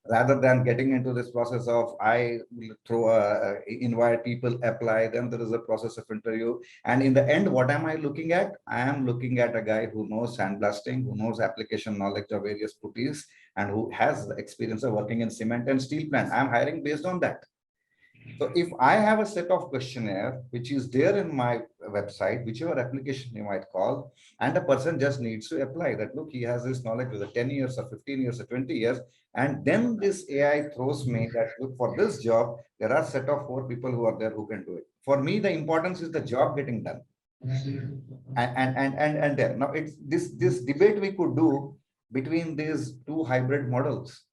S4: Rather than getting into this process of I throw invite people, apply, then there is a process of interview. And in the end, what am I looking at? I am looking at a guy who knows sandblasting, who knows application knowledge of various putties, and who has the experience of working in cement and steel plant. I'm hiring based on that. So if I have a set of questionnaire, which is there in my website, whichever application you might call, and the person just needs to apply that, look, he has this knowledge with 10 years or 15 years or 20 years. And then this AI throws me that, look, for this job, there are a set of 4 people who are there who can do it. For me, the importance is the job getting done. And then now it's this debate we could do between these two hybrid models.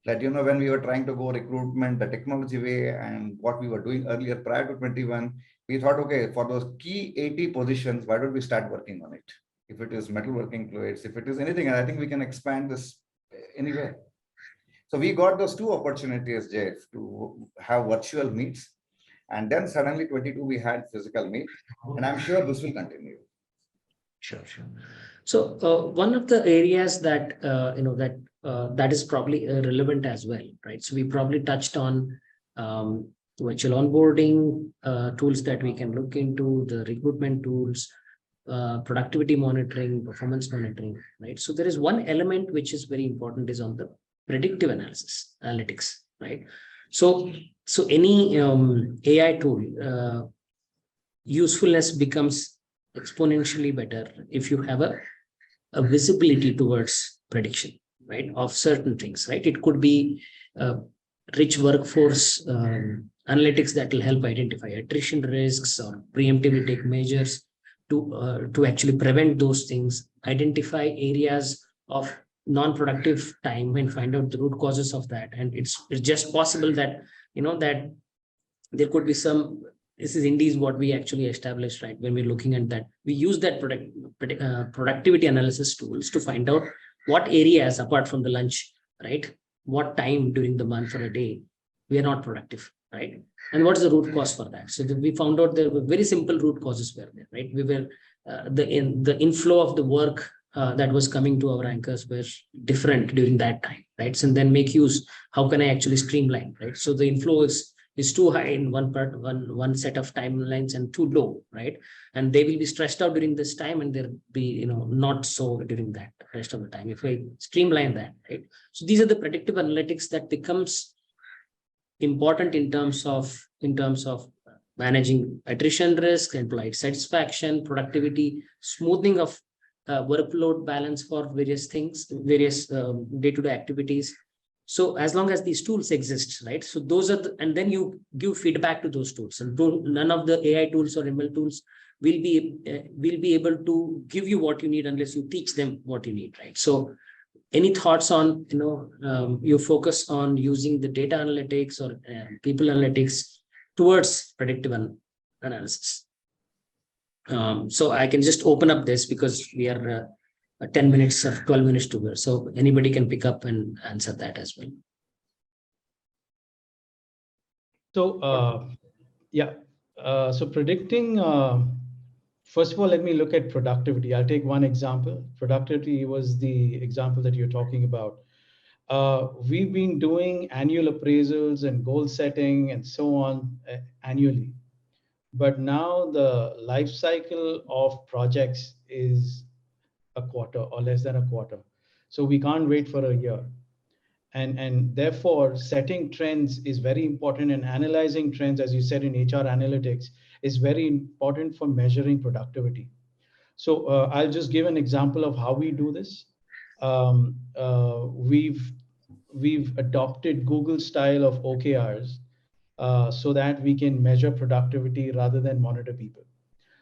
S4: That, when we were trying to go recruitment, the technology way, and what we were doing earlier prior to 21, we thought, okay, for those key 80 positions, why don't we start working on it? If it is metalworking fluids, if it is anything, and I think we can expand this anywhere. So we got those two opportunities, Jay, to have virtual meets. And then suddenly 22, we had physical meet, and I'm sure this will continue.
S1: Sure, sure. So one of the areas that that is probably relevant as well, right? So we probably touched on virtual onboarding tools that we can look into, the recruitment tools, productivity monitoring, performance monitoring, right? So there is one element which is very important is on the predictive analysis, analytics, right? So any AI tool usefulness becomes exponentially better if you have a visibility towards prediction, right, of certain things, right? It could be rich workforce analytics that will help identify attrition risks or preemptively take measures to actually prevent those things, identify areas of non-productive time and find out the root causes of that. And it's just possible that that there could be some. This is indeed what we actually established, right? When we're looking at that, we use that productivity analysis tools to find out what areas, apart from the lunch, right? What time during the month or a day we are not productive, right? And what's the root cause for that? So we found out there were very simple root causes were there, right? We were the inflow of the work that was coming to our anchors were different during that time, right? So then make use. How can I actually streamline, right? So the inflow is too high in one set of timelines and too low, right? And they will be stressed out during this time, and they'll be not so during that rest of the time. If I streamline that, right? So these are the predictive analytics that becomes important in terms of managing attrition risk, employee satisfaction, productivity, smoothing of workload balance for various things, various day-to-day activities. So as long as these tools exist, right? So those are and then you give feedback to those tools, and none of the AI tools or ML tools will be able to give you what you need unless you teach them what you need, right? So any thoughts on you focus on using the data analytics or people analytics towards predictive analysis? So I can just open up this because we are 10 minutes or 12 minutes to go. So anybody can pick up and answer that as well.
S3: So, so predicting, first of all, let me look at productivity. I'll take one example. Productivity was the example that you're talking about. We've been doing annual appraisals and goal setting and so on annually. But now the life cycle of projects is a quarter or less than a quarter. So we can't wait for a year. And therefore, setting trends is very important, and analyzing trends, as you said in HR analytics, is very important for measuring productivity. So I'll just give an example of how we do this. We've adopted Google style of OKRs so that we can measure productivity rather than monitor people.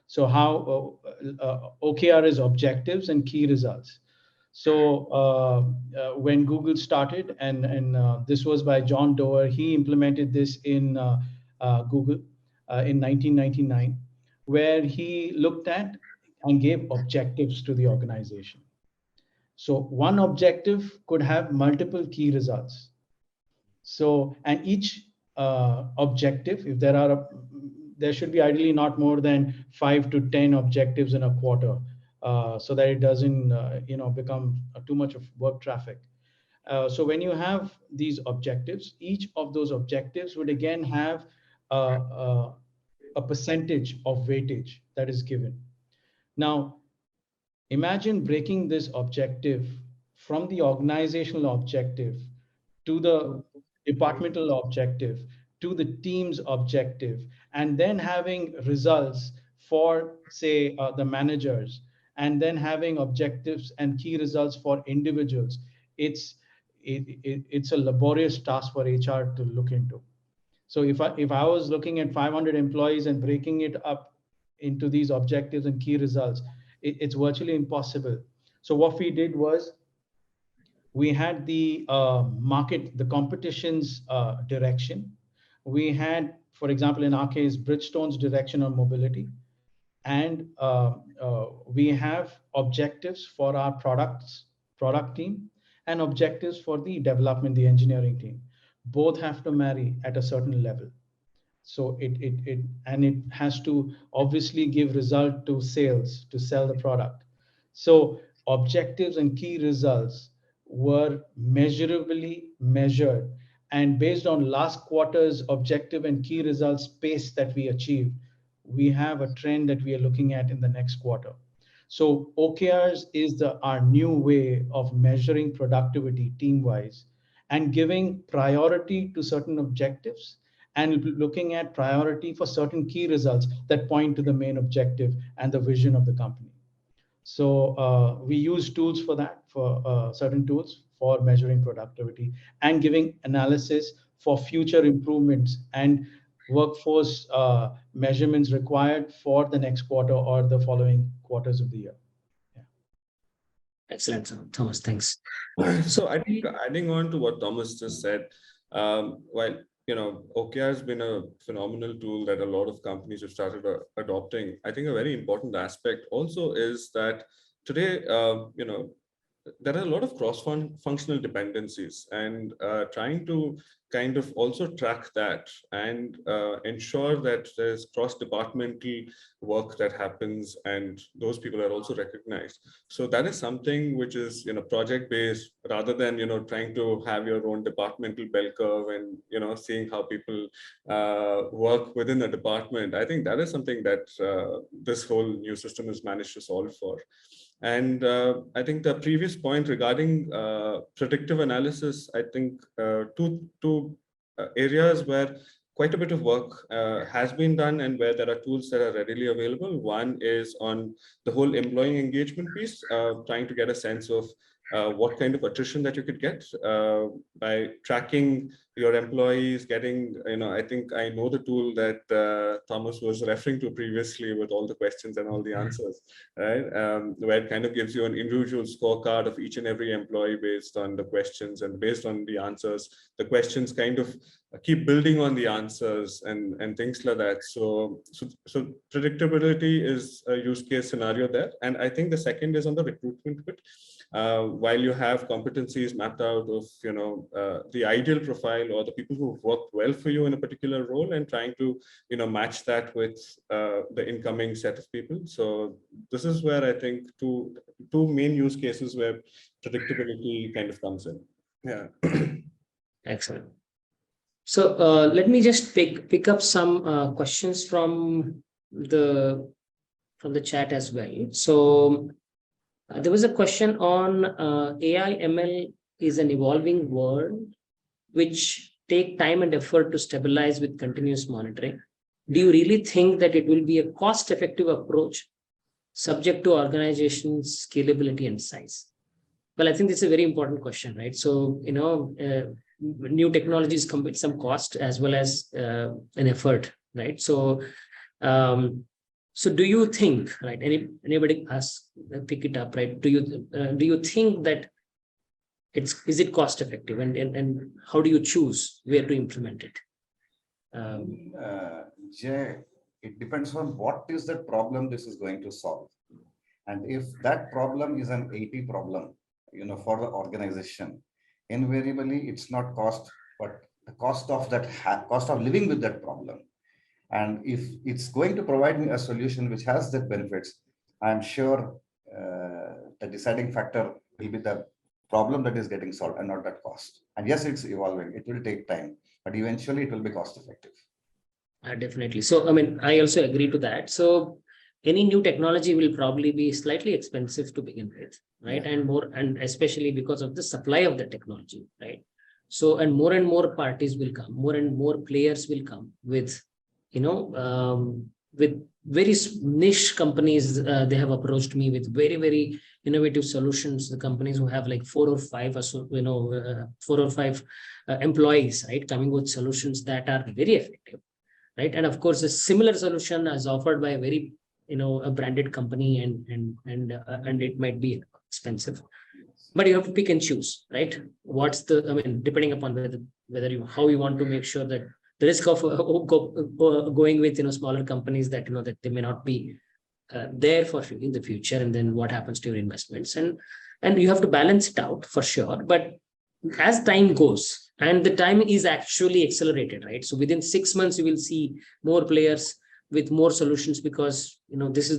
S3: So how OKR is objectives and key results. So when Google started, and this was by John Doerr, he implemented this in Google in 1999, where he looked at and gave objectives to the organization. So one objective could have multiple key results. So, and each objective, if there should be ideally not more than 5 to 10 objectives in a quarter, so that it doesn't become too much of work traffic. So when you have these objectives, each of those objectives would again have a percentage of weightage that is given. Now, imagine breaking this objective from the organizational objective to the departmental objective to the team's objective, and then having results for, say, the managers, and then having objectives and key results for individuals. It's a laborious task for HR to look into. So if I was looking at 500 employees and breaking it up into these objectives and key results, it's virtually impossible. So what we did was, we had the market, the competition's direction. We had, for example, in our case, Bridgestone's direction on mobility. And we have objectives for our product team, and objectives for the development, the engineering team. Both have to marry at a certain level. So it has to obviously give result to sales to sell the product. So objectives and key results were measurably measured, and based on last quarter's objective and key results pace that we achieved, we have a trend that we are looking at in the next quarter. So OKRs is our new way of measuring productivity team-wise and giving priority to certain objectives and looking at priority for certain key results that point to the main objective and the vision of the company. So we use tools for that, for certain tools for measuring productivity and giving analysis for future improvements and workforce measurements required for the next quarter or the following quarters of the year. Yeah.
S1: Excellent, Thomas. Thanks.
S2: So I think adding on to what Thomas just said, while OKR has been a phenomenal tool that a lot of companies have started adopting, I think a very important aspect also is that today, there are a lot of cross-functional dependencies, and trying to kind of also track that and ensure that there's cross-departmental work that happens and those people are also recognized. So that is something which is project-based rather than trying to have your own departmental bell curve and seeing how people work within a department. I think that is something that this whole new system has managed to solve for. And I think the previous point regarding predictive analysis, I think two areas where quite a bit of work has been done and where there are tools that are readily available. One is on the whole employee engagement piece, trying to get a sense of what kind of attrition that you could get by tracking your employees, getting, I think I know the tool that Thomas was referring to previously with all the questions and all the answers, right? Where it kind of gives you an individual scorecard of each and every employee based on the questions, and based on the answers, the questions kind of keep building on the answers and things like that. So predictability is a use case scenario there. And I think the second is on the recruitment bit. While you have competencies mapped out of the ideal profile or the people who've worked well for you in a particular role, and trying to match that with the incoming set of people. So this is where I think two main use cases where predictability kind of comes in. Yeah.
S1: Excellent. So let me just pick up some questions from the chat as well. So there was a question on AI ML is an evolving world which take time and effort to stabilize with continuous monitoring. Do you really think that it will be a cost-effective approach subject to organization's scalability and size? Well, I think it's a very important question, right? So, new technologies come with some cost as well as an effort, right? So, so do you think, right? Anybody pick it up, right? Do you think that is it cost effective, and how do you choose where to implement it?
S4: Jay, it depends on what is the problem this is going to solve, and if that problem is an 80 problem, for the organization, invariably it's not cost, but the cost of that cost of living with that problem. And if it's going to provide me a solution which has that benefits, I'm sure the deciding factor will be the problem that is getting solved and not that cost. And yes, it's evolving. It will take time, but eventually it will be cost effective.
S1: Definitely. So, I mean, I also agree to that. So any new technology will probably be slightly expensive to begin with, right? Yeah. And especially because of the supply of the technology, right? So, and more parties will come, more and more players will come with with very niche companies. They have approached me with very, very innovative solutions. The companies who have like 4 or 5 or so, 4 or 5 employees, right, coming with solutions that are very effective, right? And of course, a similar solution is offered by a very, a branded company, and it might be expensive, but you have to pick and choose, right? Depending upon how you want to make sure that the risk of going with smaller companies that that they may not be there for you in the future, and then what happens to your investments, and you have to balance it out for sure. But as time goes, And the time is actually accelerated, right? So within 6 months, you will see more players with more solutions, because this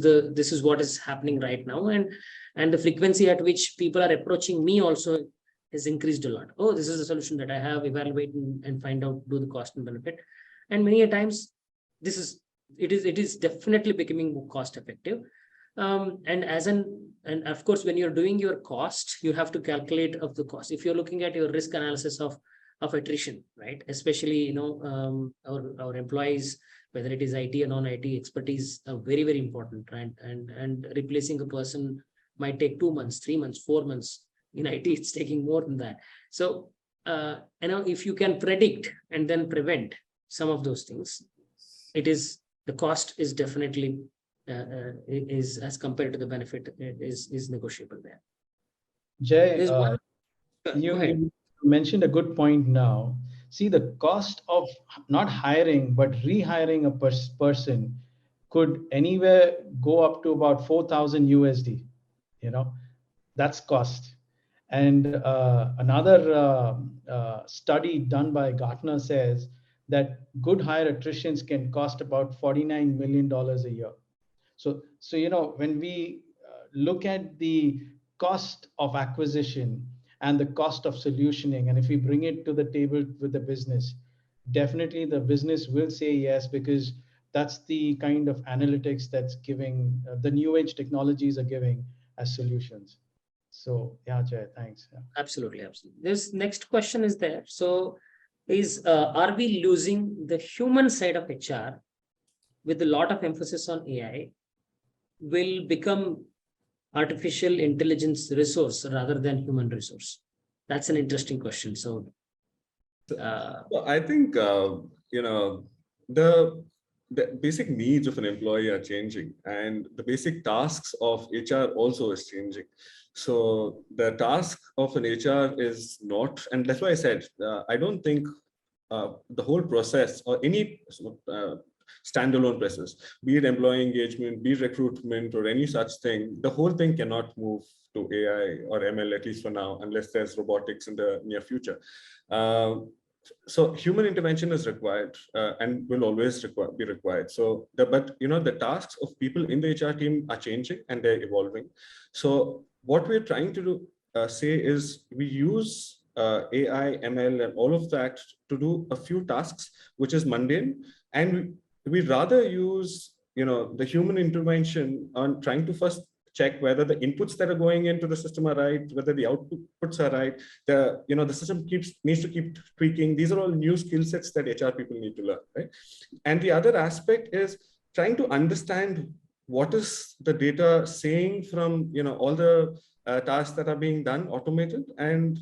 S1: is what is happening right now, and the frequency at which people are approaching me also has increased a lot. Oh, this is a solution that I have, evaluate and find out, do the cost and benefit. And many a times it is definitely becoming more cost effective. And of course, when you're doing your cost, you have to calculate of the cost. If you're looking at your risk analysis of attrition, right? Especially, our employees, whether it is IT or non-IT expertise, are very, very important, right? And replacing a person might take 2 months, 3 months, 4 months. In IT, it's taking more than that. So, if you can predict and then prevent some of those things, the cost is definitely is, as compared to the benefit, is negotiable there.
S3: Jay,
S1: There's one. Go ahead.
S3: you mentioned a good point now. See, the cost of not hiring, but rehiring a person could anywhere go up to about 4,000 USD. That's cost. And another study done by Gartner says that good hire attritions can cost about $49 million a year. So when we look at the cost of acquisition and the cost of solutioning, and if we bring it to the table with the business, definitely the business will say yes, because that's the kind of analytics that's giving the new age technologies are giving as solutions. So yeah, Jay, thanks. Yeah.
S1: Absolutely. This next question is there. So are we losing the human side of HR with a lot of emphasis on AI will become artificial intelligence resource rather than human resource? That's an interesting question. So
S2: I think, the basic needs of an employee are changing, and the basic tasks of HR also is changing. So the task of an HR is not, and that's why I said, I don't think the whole process or any standalone process, be it employee engagement, be it recruitment or any such thing, the whole thing cannot move to AI or ML, at least for now, unless there's robotics in the near future. So human intervention is required and will always be required. So the tasks of people in the HR team are changing and they're evolving. So what we're trying to do say is we use AI, ML, and all of that to do a few tasks, which is mundane, and we rather use the human intervention on trying to first check whether the inputs that are going into the system are right, whether the outputs are right. The system needs to keep tweaking. These are all new skill sets that HR people need to learn, right? And the other aspect is trying to understand what is the data saying from all the tasks that are being done automated, and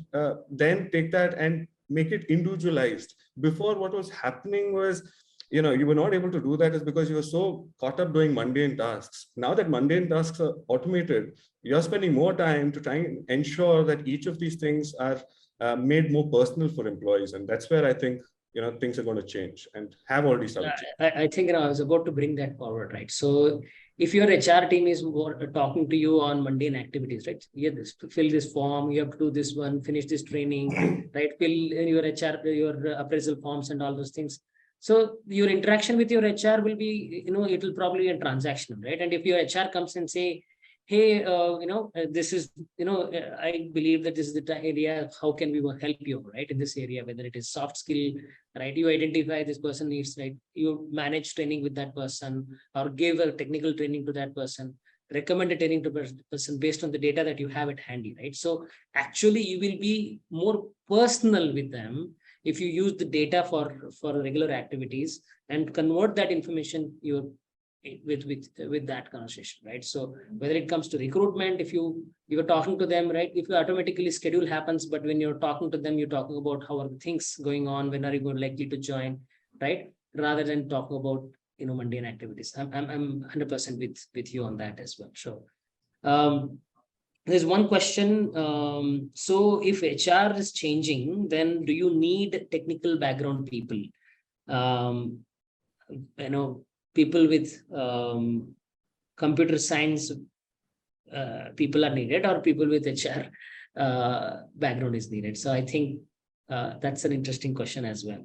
S2: then take that and make it individualized. Before, what was happening was you were not able to do that is because you were so caught up doing mundane tasks. Now that mundane tasks are automated, you're spending more time to try and ensure that each of these things are made more personal for employees. And that's where I think, things are going to change and have already started.
S1: I think I was about to bring that forward, right? So if your HR team is more talking to you on mundane activities, right? Fill this form, you have to do this one, finish this training, right? Fill your your appraisal forms and all those things. So your interaction with your HR will be, it will probably be a transactional, right? And if your HR comes and say, hey, this is, I believe that this is the area, how can we help you, right? In this area, whether it is soft skill, right? You identify this person needs, right? You manage training with that person or give a technical training to that person, recommend a training to person based on the data that you have at handy, right? So actually you will be more personal with them if you use the data for regular activities and convert that information with that conversation, right? So whether it comes to recruitment, if you are talking to them, right? If you automatically schedule happens, but when you're talking to them, you're talking about how are the things going on, when are you likely to join, right? Rather than talking about mundane activities. I'm 100% with you on that as well. So there's one question. So if HR is changing, then do you need technical background people? People with computer science people are needed, or people with HR background is needed. So I think That's an interesting question as well.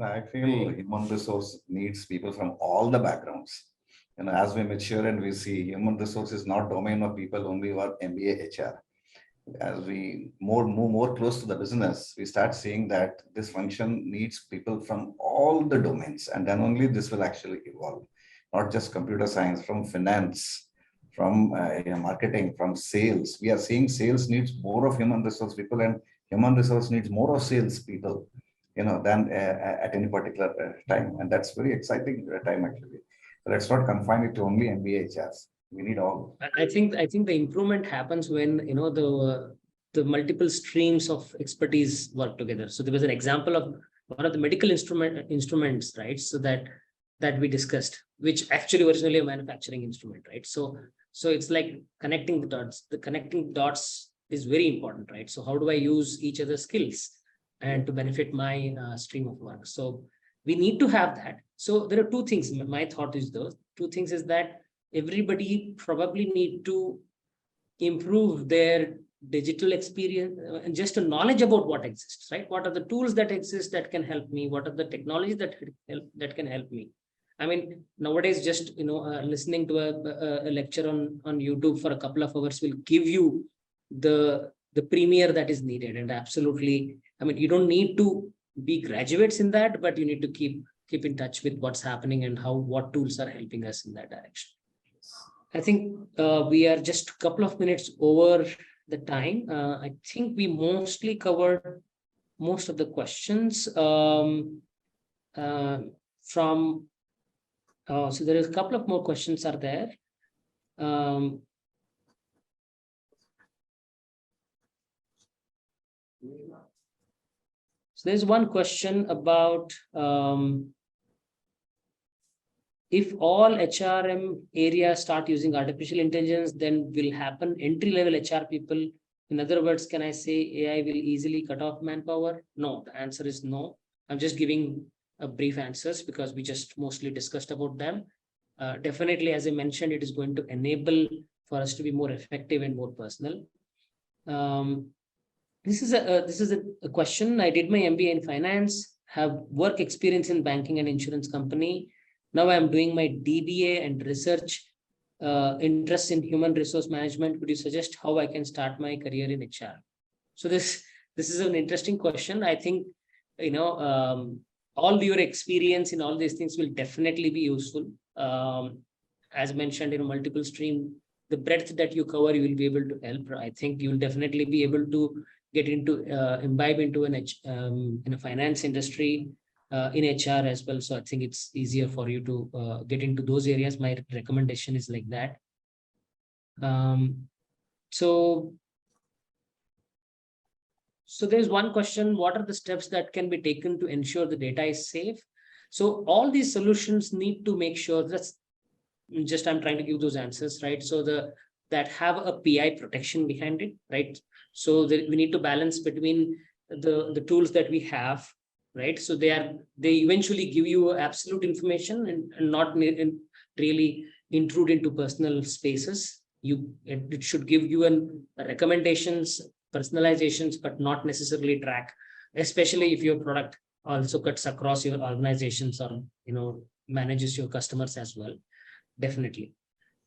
S4: I feel human resource needs people from all the backgrounds. As we mature and we see human resource is not domain of people only who are MBA HR. As we move more close to the business, we start seeing that this function needs people from all the domains, and then only this will actually evolve. Not just computer science, from finance, from marketing, from sales. We are seeing sales needs more of human resource people, and human resource needs more of sales people, than at any particular time, and that's very exciting time actually. So let's not confine it to only MBA HRs. We need all.
S1: I think the improvement happens when the multiple streams of expertise work together. So there was an example of one of the medical instruments, right? So that we discussed, which actually originally a manufacturing instrument, right? So it's like connecting the dots. The connecting dots is very important, right? So how do I use each other's skills and to benefit my stream of work? So we need to have that. So there are two things. My thought is those two things is that everybody probably need to improve their digital experience and just a knowledge about what exists, right? What are the tools that exist that can help me? What are the technologies that can help me? I mean, nowadays, just listening to a lecture on YouTube for a couple of hours will give you the premier that is needed. And absolutely, I mean, you don't need to be graduates in that, but you need to keep in touch with what's happening and what tools are helping us in that direction. I think we are just a couple of minutes over the time. I think we mostly covered most of the questions so there is a couple of more questions are there. So there's one question about if all HRM areas start using artificial intelligence, then will happen entry-level HR people. In other words, can I say AI will easily cut off manpower? No, the answer is no. I'm just giving a brief answers because we just mostly discussed about them. Definitely, as I mentioned, it is going to enable for us to be more effective and more personal. This is a question. I did my MBA in finance, have work experience in banking and insurance company. Now I'm doing my DBA and research interest in human resource management. Could you suggest how I can start my career in HR? So this is an interesting question. I think, all your experience in all these things will definitely be useful. As mentioned, multiple stream, the breadth that you cover, you will be able to help. I think you will definitely be able to get into, imbibe into in a finance industry, in HR as well. So I think it's easier for you to get into those areas. My recommendation is like that. So there's one question: what are the steps that can be taken to ensure the data is safe? So all these solutions need to make sure I'm trying to give those answers, right? So that have a PI protection behind it, right? So we need to balance between the tools that we have, right? So they eventually give you absolute information and not really intrude into personal spaces. It should give you recommendations, personalizations, but not necessarily track, especially if your product also cuts across your organizations or manages your customers as well. Definitely.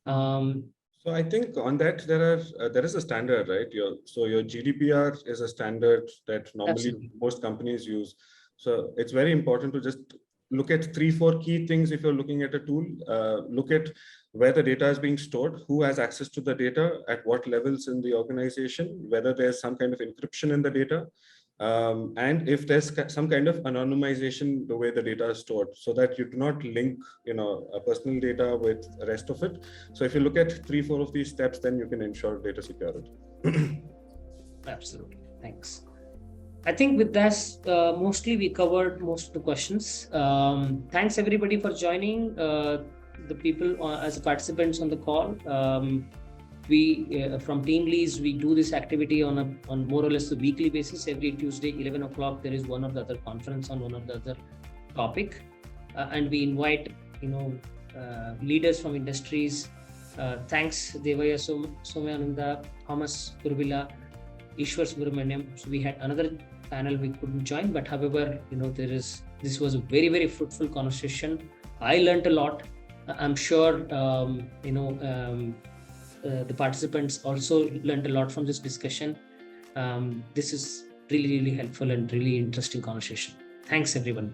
S2: So I think on that there is a standard, right? Your GDPR is a standard that normally Absolutely. Most companies use. So it's very important to just look at 3-4 key things if you're looking at a tool. Look at where the data is being stored, who has access to the data, at what levels in the organization, whether there's some kind of encryption in the data, and if there's some kind of anonymization the way the data is stored, so that you do not link a personal data with the rest of it. So if you look at 3-4 of these steps, then you can ensure data security.
S1: Absolutely. Thanks. I think with that, mostly we covered most of the questions. Thanks everybody for joining. The people as participants on the call. We from TeamLease, we do this activity on more or less a weekly basis. Every Tuesday, 11 o'clock, there is one or the other conference on one or the other topic, and we invite leaders from industries. Thanks Devaya Somayananda, Thomas Kurvilla, Ishwar Subramaniam. So we had another panel we couldn't join, but however, this was a very, very fruitful conversation. I learned a lot. I'm sure, the participants also learned a lot from this discussion. This is really, really helpful and really interesting conversation. Thanks, everyone.